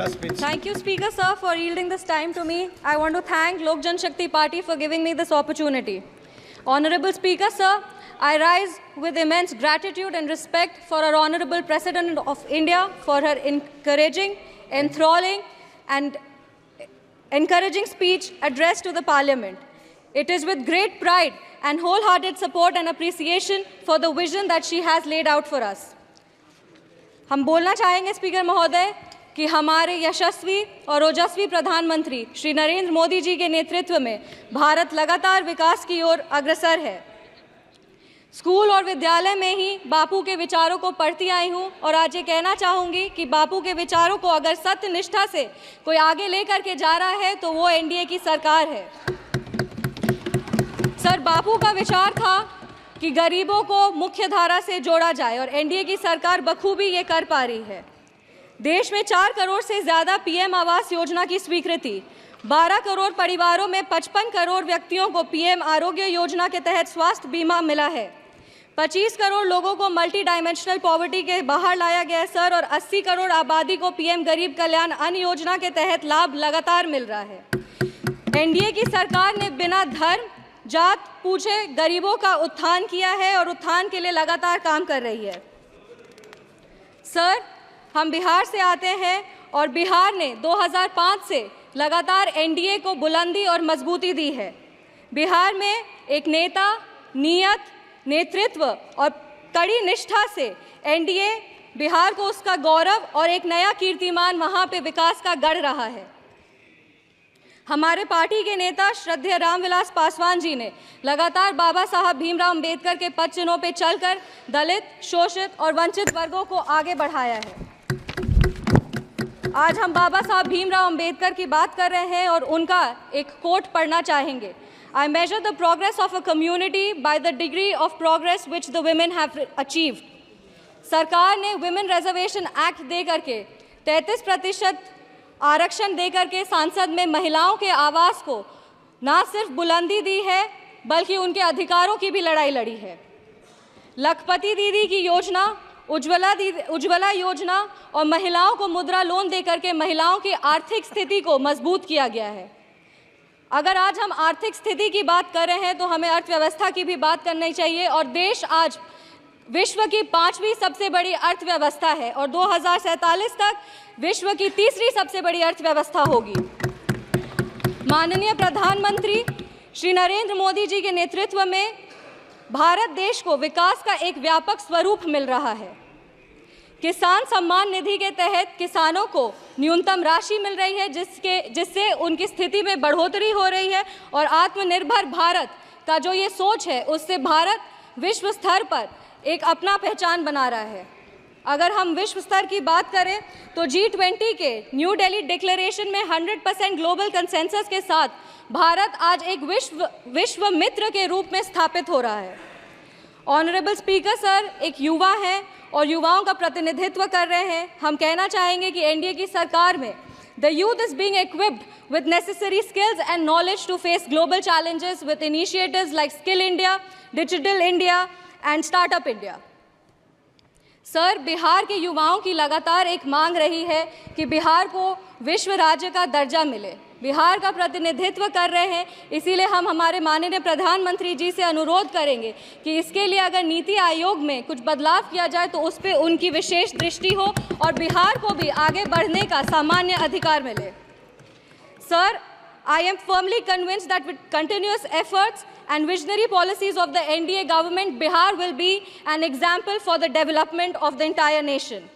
speech. Thank you, Speaker Sir, for yielding this time to me. I want to thank Lok Jan Shakti Party for giving me this opportunity. Honorable Speaker Sir, I rise with immense gratitude and respect for our Honorable President of India for her encouraging, enthralling and encouraging speech addressed to the Parliament. It is with great pride and wholehearted support and appreciation for the vision that she has laid out for us. हम बोलना चाहेंगे speaker महोदय कि हमारे यशस्वी और ओजस्वी प्रधानमंत्री श्री नरेंद्र मोदी जी के नेतृत्व में भारत लगातार विकास की ओर अग्रसर है। स्कूल और विद्यालय में ही बापू के विचारों को पढ़ती आई हूँ और आज ये कहना चाहूँगी कि बापू के विचारों को अगर सत्य निष्ठा से कोई आगे लेकर के जा रहा है तो वो एनडीए की सरकार है। सर, बापू का विचार था कि गरीबों को मुख्य धारा से जोड़ा जाए और एनडीए की सरकार बखूबी ये कर पा रही है। देश में 4 करोड़ से ज़्यादा पीएम आवास योजना की स्वीकृति, 12 करोड़ परिवारों में 55 करोड़ व्यक्तियों को पीएम आरोग्य योजना के तहत स्वास्थ्य बीमा मिला है। 25 करोड़ लोगों को मल्टी डायमेंशनल पॉवर्टी के बाहर लाया गया है सर, और 80 करोड़ आबादी को पीएम गरीब कल्याण अन्न योजना के तहत लाभ लगातार मिल रहा है। एनडीए की सरकार ने बिना धर्म जात पूछे गरीबों का उत्थान किया है और उत्थान के लिए लगातार काम कर रही है। सर, हम बिहार से आते हैं और बिहार ने 2005 से लगातार एनडीए को बुलंदी और मजबूती दी है। बिहार में एक नेता, नियत, नेतृत्व और कड़ी निष्ठा से एनडीए बिहार को उसका गौरव और एक नया कीर्तिमान वहाँ पे विकास का गढ़ रहा है। हमारे पार्टी के नेता श्रद्धेय रामविलास पासवान जी ने लगातार बाबा साहब भीमराव अंबेडकर के पद चिन्हों पर चलकर दलित, शोषित और वंचित वर्गों को आगे बढ़ाया है। आज हम बाबा साहब भीमराव अंबेडकर की बात कर रहे हैं और उनका एक कोट पढ़ना चाहेंगे। I measure the progress of a community by the degree of progress which the women have achieved. सरकार ने विमेन रिजर्वेशन एक्ट दे करके 33% आरक्षण देकर के सांसद में महिलाओं के आवास को ना सिर्फ बुलंदी दी है बल्कि उनके अधिकारों की भी लड़ाई लड़ी है। लखपति दीदी की योजना, उज्ज्वला योजना और महिलाओं को मुद्रा लोन देकर के महिलाओं की आर्थिक स्थिति को मजबूत किया गया है। अगर आज हम आर्थिक स्थिति की बात कर रहे हैं तो हमें अर्थव्यवस्था की भी बात करनी चाहिए और देश आज विश्व की 5वीं सबसे बड़ी अर्थव्यवस्था है और 2047 तक विश्व की 3री सबसे बड़ी अर्थव्यवस्था होगी। माननीय प्रधानमंत्री श्री नरेंद्र मोदी जी के नेतृत्व में भारत देश को विकास का एक व्यापक स्वरूप मिल रहा है। किसान सम्मान निधि के तहत किसानों को न्यूनतम राशि मिल रही है जिससे उनकी स्थिति में बढ़ोतरी हो रही है और आत्मनिर्भर भारत का जो ये सोच है उससे भारत विश्व स्तर पर एक अपना पहचान बना रहा है। अगर हम विश्व स्तर की बात करें तो G20 के न्यू दिल्ली डिक्लेरेशन में 100% ग्लोबल कंसेंसस के साथ भारत आज एक विश्व मित्र के रूप में स्थापित हो रहा है। ऑनरेबल स्पीकर सर एक युवा हैं और युवाओं का प्रतिनिधित्व कर रहे हैं। हम कहना चाहेंगे कि एनडीए की सरकार में the youth is being equipped with necessary skills and knowledge to face global challenges with initiatives like Skill India, Digital India and Startup India. Sir, Bihar के युवाओं की लगातार एक मांग रही है कि बिहार को विश्व राज्य का दर्जा मिले। बिहार का प्रतिनिधित्व कर रहे हैं, इसीलिए हम हमारे माननीय प्रधानमंत्री जी से अनुरोध करेंगे कि इसके लिए अगर नीति आयोग में कुछ बदलाव किया जाए तो उस पर उनकी विशेष दृष्टि हो और बिहार को भी आगे बढ़ने का सामान्य अधिकार मिले। Sir, I am firmly convinced that with continuous efforts and visionary policies of the NDA government, Bihar will be an example for the development of the entire nation.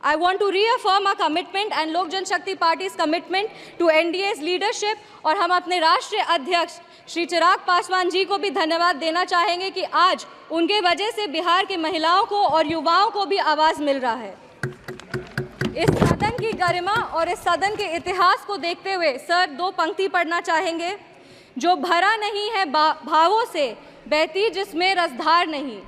I want to reaffirm our commitment and Lok Jan Shakti Party's commitment to NDA's leadership और हम अपने राष्ट्रीय अध्यक्ष श्री चिराग पासवान जी को भी धन्यवाद देना चाहेंगे कि आज उनके वजह से बिहार के महिलाओं को और युवाओं को भी आवाज़ मिल रहा है। इस सदन की गरिमा और इस सदन के इतिहास को देखते हुए सर 2 पंक्ति पढ़ना चाहेंगे। जो भरा नहीं है भावों से बहती जिसमें रसधार नहीं,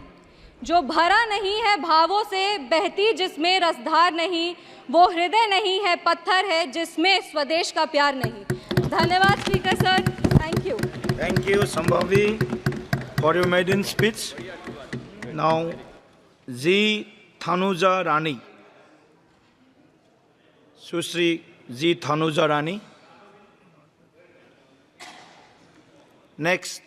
जो भरा नहीं है भावों से बहती जिसमें रसधार नहीं, वो हृदय नहीं है पत्थर है जिसमें स्वदेश का प्यार नहीं। धन्यवाद speaker sir, thank you. Thank you, Sambhavi, for your maiden speech. Now, G. Thanuja Rani. Sushri ji Thanuja Rani. Next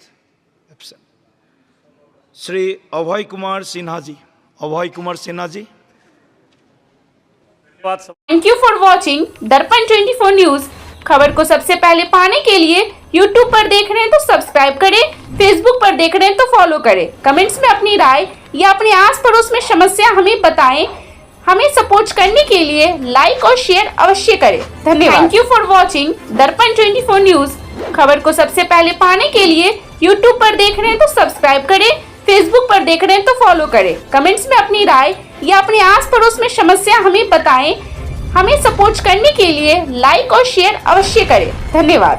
Shri Abhay Kumar Sinha ji. Abhay Kumar Sinha ji. Thank you for watching Darpan 24 news. खबर को सबसे पहले पाने के लिए यूट्यूब पर देख रहे हैं तो सब्सक्राइब करें, फेसबुक पर देख रहे हैं तो फॉलो करें। कमेंट्स में अपनी राय या अपने आस पड़ोस में समस्या हमें बताएं। हमें सपोर्ट करने के लिए लाइक और शेयर अवश्य करें। धन्यवाद। Thank you for watching Darpan 24 news. खबर को सबसे पहले पाने के लिए यूट्यूब पर देख रहे हैं तो सब्सक्राइब करें, फेसबुक पर देख रहे हैं तो फॉलो करें। कमेंट्स में अपनी राय या अपने आस पड़ोस में समस्या हमें बताएं। हमें सपोर्ट करने के लिए लाइक और शेयर अवश्य करें। धन्यवाद।